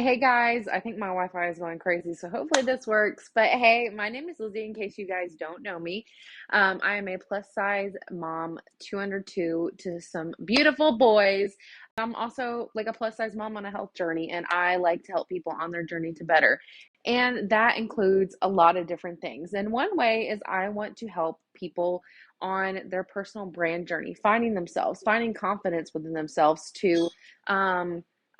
Hey guys, I think my Wi-Fi is going crazy, so hopefully this works. But hey, my name is Lizzie, in case you guys don't know me. I am a plus size mom, 202 to some beautiful boys. I'm also like a plus size mom on a health journey, and I like to help people on their journey to better. And that includes a lot of different things. And one way is I want to help people on their personal brand journey, finding themselves, finding confidence within themselves to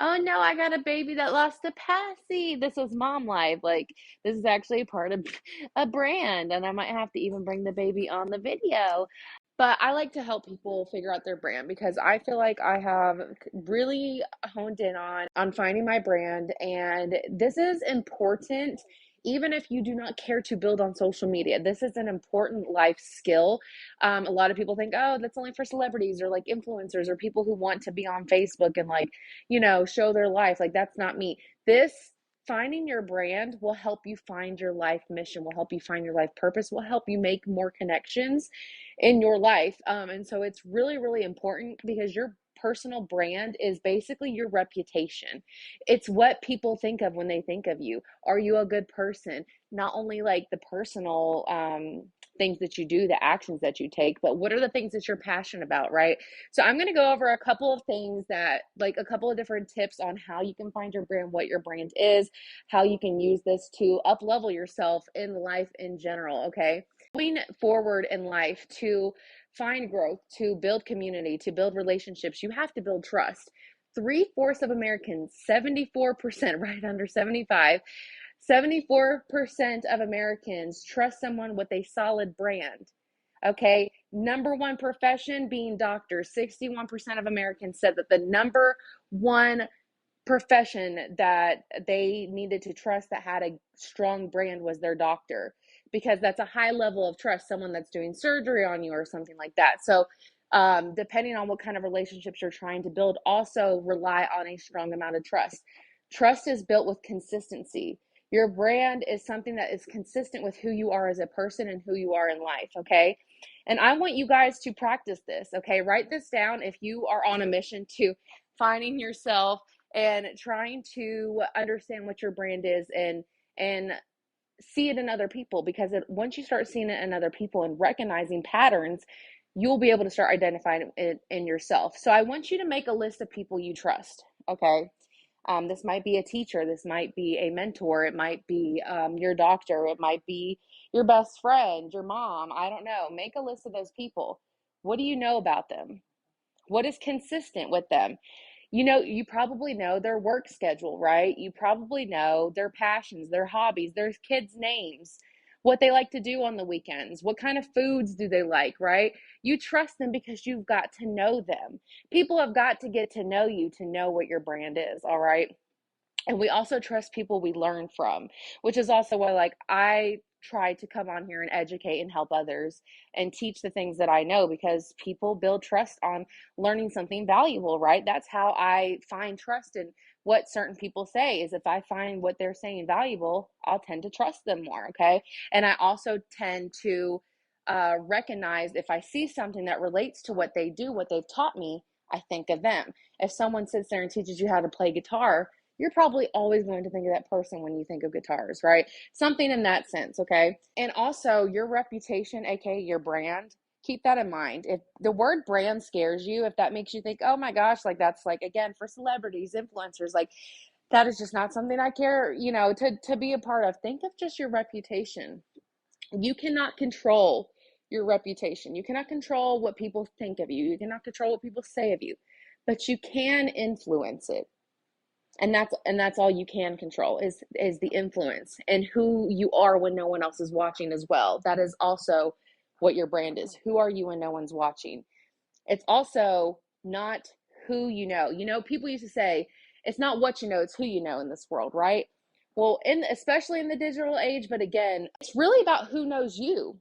oh no, I got a baby that lost a passy. This is mom life. Like, this is actually part of a brand, and I might have to even bring the baby on the video. But I like to help people figure out their brand because I feel like I have really honed in on finding my brand, and this is important. Even if you do not care to build on social media, this is an important life skill. A lot of people think, oh, that's only for celebrities or like influencers or people who want to be on Facebook and like show their life. Like, that's not me. This finding your brand will help you find your life mission, will help you find your life purpose, will help you make more connections in your life. And so it's really, really important because your personal brand is basically your reputation. It's what people think of when they think of you. Are you a good person? Not only like the personal things that you do, the actions that you take, but what are the things that you're passionate about, right? So I'm going to go over a couple of things that, like a couple of different tips on how you can find your brand, what your brand is, how you can use this to up level yourself in life in general, okay? Moving forward in life to find growth, to build community, to build relationships, you have to build trust. Three-fourths of Americans, 74%, right under 75, 74% of Americans trust someone with a solid brand. Okay, number one profession being doctors. 61% of Americans said that the number one profession that they needed to trust that had a strong brand was their doctor, because that's a high level of trust, someone that's doing surgery on you or something like that. So depending on what kind of relationships you're trying to build, also rely on a strong amount of trust. Trust is built with consistency. Your brand is something that is consistent with who you are as a person and who you are in life, okay? And I want you guys to practice this, okay? Write this down if you are on a mission to finding yourself and trying to understand what your brand is, and see it in other people, because once you start seeing it in other people and recognizing patterns, you'll be able to start identifying it in yourself. So I want you to make a list of people you trust, okay? This might be a teacher, this might be a mentor, it might be your doctor, it might be your best friend, your mom, I don't know. Make a list of those people. What do you know about them? What is consistent with them? You probably know their work schedule, right? You probably know their passions, their hobbies, their kids' names, what they like to do on the weekends, what kind of foods do they like, right? You trust them because you've got to know them. People have got to get to know you to know what your brand is, all right? And we also trust people we learn from, which is also why, like, I try to come on here and educate and help others and teach the things that I know, because people build trust on learning something valuable, right? That's how I find trust in what certain people say. Is if I find what they're saying valuable, I'll tend to trust them more, okay? And I also tend to recognize if I see something that relates to what they do, what they've taught me, I think of them. If someone sits there and teaches you how to play guitar, you're probably always going to think of that person when you think of guitars, right? Something in that sense, okay? And also your reputation, aka your brand, keep that in mind. If the word brand scares you, if that makes you think, oh my gosh, like that's like, again, for celebrities, influencers, like that is just not something I care, to be a part of. Think of just your reputation. You cannot control your reputation. You cannot control what people think of you. You cannot control what people say of you, but you can influence it. And that's all you can control is the influence and who you are when no one else is watching as well. That is also what your brand is. Who are you when no one's watching? It's also not who you know. People used to say it's not what you know, it's who you know in this world, right? Well, especially in the digital age, but again, it's really about who knows you.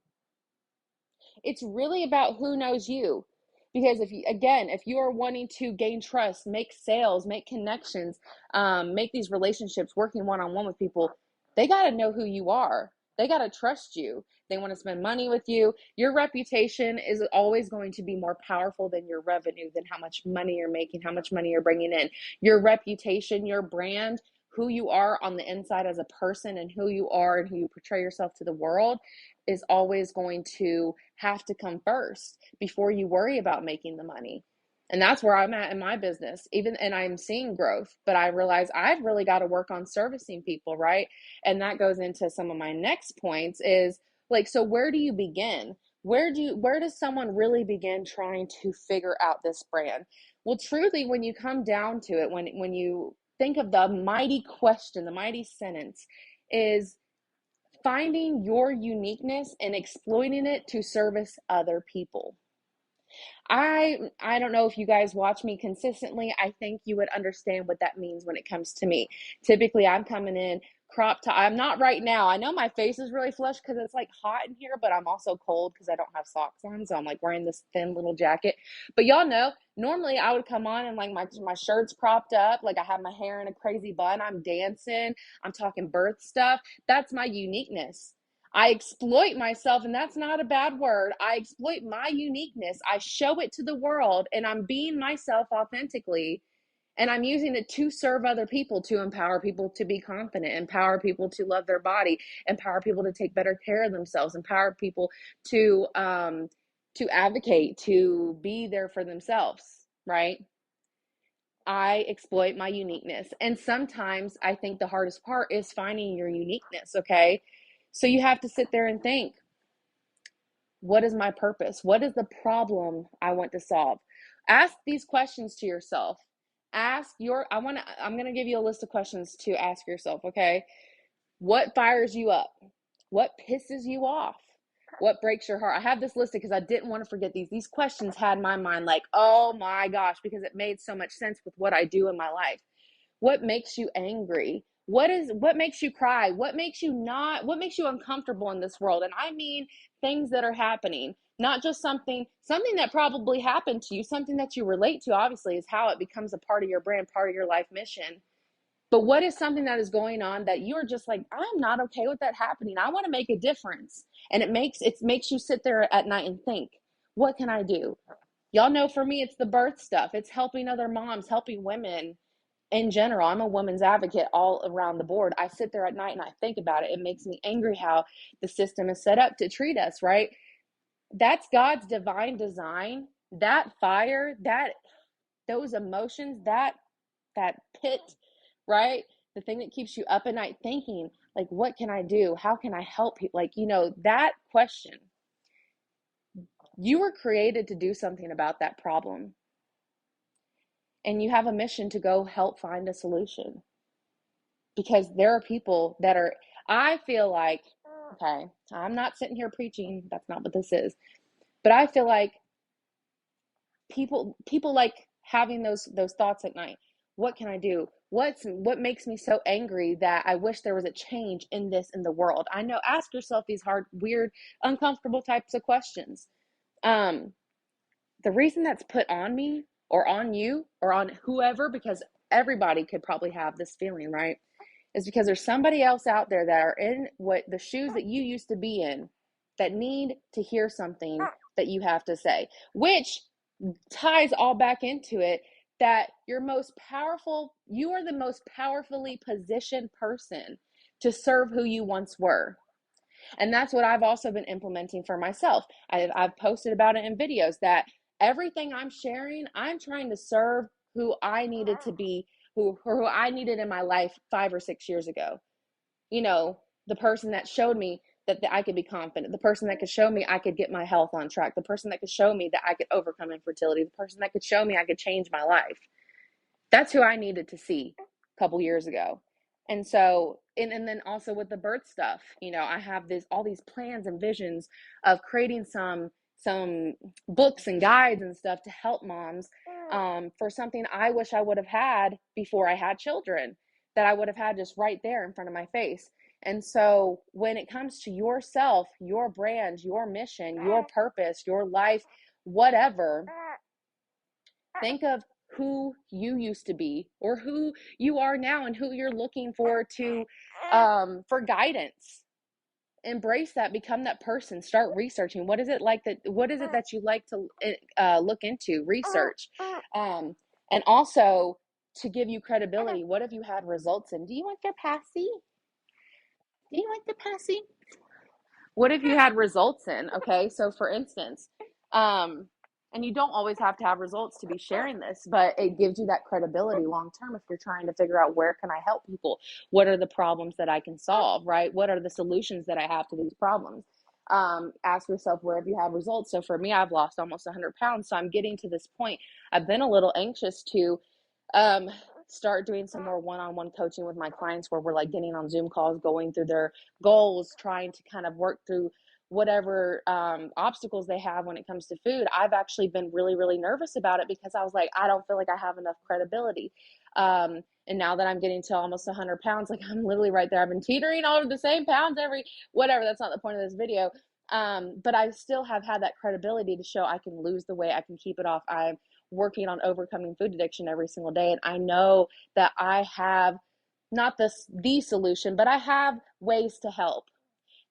It's really about who knows you. Because if you are wanting to gain trust, make sales, make connections, make these relationships, working one-on-one with people, they got to know who you are. They got to trust you. They want to spend money with you. Your reputation is always going to be more powerful than your revenue, than how much money you're making, how much money you're bringing in. Your reputation, your brand, who you are on the inside as a person and who you are and who you portray yourself to the world is always going to have to come first before you worry about making the money. And that's where I'm at in my business, even, and I'm seeing growth, but I realize I've really got to work on servicing people, right? And that goes into some of my next points is like, so where do you begin? Where does someone really begin trying to figure out this brand? Well, truly, when you come down to it, when you think of the mighty question, the mighty sentence is finding your uniqueness and exploiting it to service other people. I don't know if you guys watch me consistently. I think you would understand what that means when it comes to me. Typically, I'm coming in crop top. I'm not right now. I know my face is really flushed because it's like hot in here, but I'm also cold because I don't have socks on, so I'm like wearing this thin little jacket. But y'all know, normally I would come on and like my shirt's propped up, like I have my hair in a crazy bun. I'm dancing. I'm talking birth stuff. That's my uniqueness. I exploit myself, and that's not a bad word. I exploit my uniqueness. I show it to the world, and I'm being myself authentically, and I'm using it to serve other people, to empower people to be confident, empower people to love their body, empower people to take better care of themselves, empower people to advocate, to be there for themselves, right? I exploit my uniqueness. And sometimes I think the hardest part is finding your uniqueness, okay? So you have to sit there and think, what is my purpose? What is the problem I want to solve? Ask these questions to yourself. I'm going to give you a list of questions to ask yourself, okay? What fires you up? What pisses you off? What breaks your heart? I have this listed because I didn't want to forget these. These questions had my mind like, oh my gosh, because it made so much sense with what I do in my life. What makes you angry? What makes you cry? What makes you uncomfortable in this world? And I mean things that are happening, not just something that probably happened to you, something that you relate to, obviously, is how it becomes a part of your brand, part of your life mission. But what is something that is going on that you're just like, I'm not okay with that happening. I want to make a difference. And it makes you sit there at night and think, what can I do? Y'all know, for me, it's the birth stuff. It's helping other moms, helping women in general. I'm a women's advocate all around the board. I sit there at night and I think about it. It makes me angry how the system is set up to treat us, right? That's God's divine design. That fire, those emotions, that pit, right? The thing that keeps you up at night thinking, like, what can I do? How can I help people? Like, that question. You were created to do something about that problem. And you have a mission to go help find a solution. Because there are people that are, I feel like, okay, I'm not sitting here preaching, that's not what this is, but I feel like people like having those thoughts at night. What can I do? What makes me so angry that I wish there was a change in the world? I know, ask yourself these hard, weird, uncomfortable types of questions. um the reason that's put on me or on you or on whoever, because everybody could probably have this feeling, right, is because there's somebody else out there that are in what the shoes that you used to be in, that need to hear something that you have to say, which ties all back into it, that you are the most powerfully positioned person to serve who you once were. And that's what I've also been implementing for myself. I've posted about it in videos that everything I'm sharing, I'm trying to serve who I needed to be, who I needed in my life 5 or 6 years ago. The person that showed me that I could be confident, the person that could show me I could get my health on track, the person that could show me that I could overcome infertility, the person that could show me I could change my life. That's who I needed to see a couple years ago. And so, and then also with the birth stuff, I have all these plans and visions of creating some books and guides and stuff to help moms, for something I wish I would have had before I had children, that I would have had just right there in front of my face. And so when it comes to yourself, your brand, your mission, your purpose, your life, whatever, think of who you used to be or who you are now and who you're looking for guidance. Embrace that, become that person, start researching. What is it that you like to look into, research, and also to give you credibility. What have you had results in? Do you want your passy? Do you want the passy? What have you had results in? Okay, so for instance, um, and you don't always have to have results to be sharing this, but it gives you that credibility long term if you're trying to figure out where can I help people? What are the problems that I can solve, right? What are the solutions that I have to these problems? Ask yourself, where have you had results? So for me, I've lost almost 100 pounds. So I'm getting to this point. I've been a little anxious to um, start doing some more one-on-one coaching with my clients where we're like getting on Zoom calls, going through their goals, trying to kind of work through whatever obstacles they have when it comes to food. I've actually been really, really nervous about it because I was like, I don't feel like I have enough credibility. And now that I'm getting to almost 100 pounds, like I'm literally right there. I've been teetering all of the same pounds every, whatever. That's not the point of this video. But I still have had that credibility to show I can lose the weight. I can keep it off. I'm working on overcoming food addiction every single day. And I know that I have not the solution, but I have ways to help.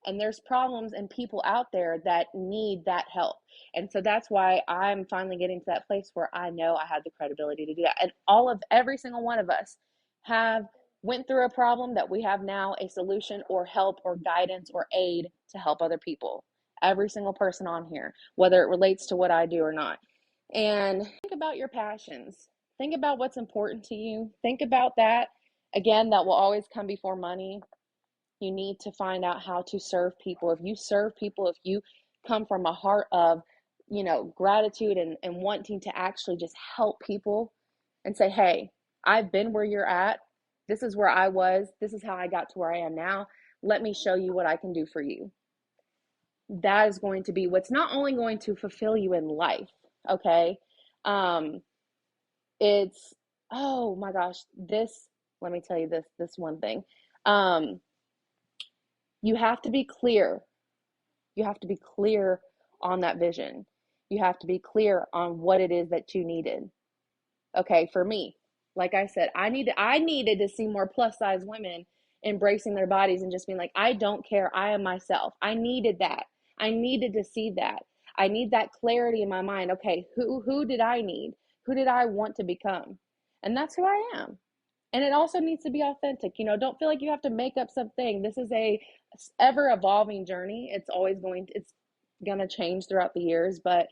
And there's problems and people out there that need that help. And so that's why I'm finally getting to that place where I know I have the credibility to do that. And every single one of us have went through a problem that we have now a solution or help or guidance or aid to help other people. Every single person on here, whether it relates to what I do or not. And think about your passions. Think about what's important to you. Think about that. Again, that will always come before money. You need to find out how to serve people. If you serve people, if you come from a heart of, gratitude and wanting to actually just help people and say, hey, I've been where you're at. This is where I was. This is how I got to where I am now. Let me show you what I can do for you. That is going to be what's not only going to fulfill you in life, okay? Um, it's, oh my gosh, let me tell you this one thing. You have to be clear. You have to be clear on that vision. You have to be clear on what it is that you needed. Okay, for me, like I said, I needed to see more plus size women embracing their bodies and just being like, I don't care, I am myself. I needed that. I needed to see that. I need that clarity in my mind. Okay, who did I need? Who did I want to become? And that's who I am. And it also needs to be authentic. Don't feel like you have to make up something. This is a ever evolving journey. It's going to change throughout the years, but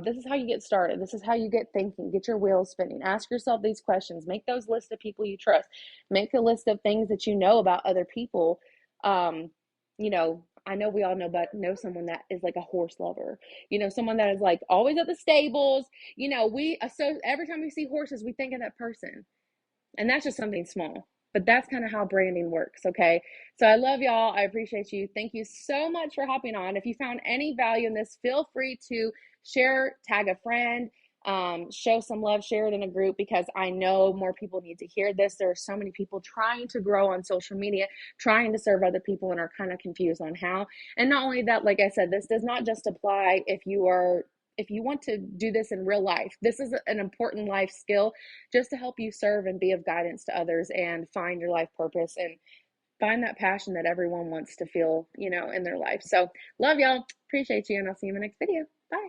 this is how you get started. This is how you get thinking, get your wheels spinning. Ask yourself these questions. Make those lists of people you trust. Make a list of things that you know about other people. I know we all know someone that is like a horse lover. Someone that is like always at the stables. So every time we see horses, we think of that person. And that's just something small. But that's kind of how branding works, okay? So I love y'all. I appreciate you. Thank you so much for hopping on. If you found any value in this, feel free to share, tag a friend, show some love, share it in a group because I know more people need to hear this. There are so many people trying to grow on social media, trying to serve other people and are kind of confused on how. And not only that, like I said, this does not just apply if you want to do this in real life. This is an important life skill just to help you serve and be of guidance to others and find your life purpose and find that passion that everyone wants to feel, in their life. So love y'all. Appreciate you. And I'll see you in the next video. Bye.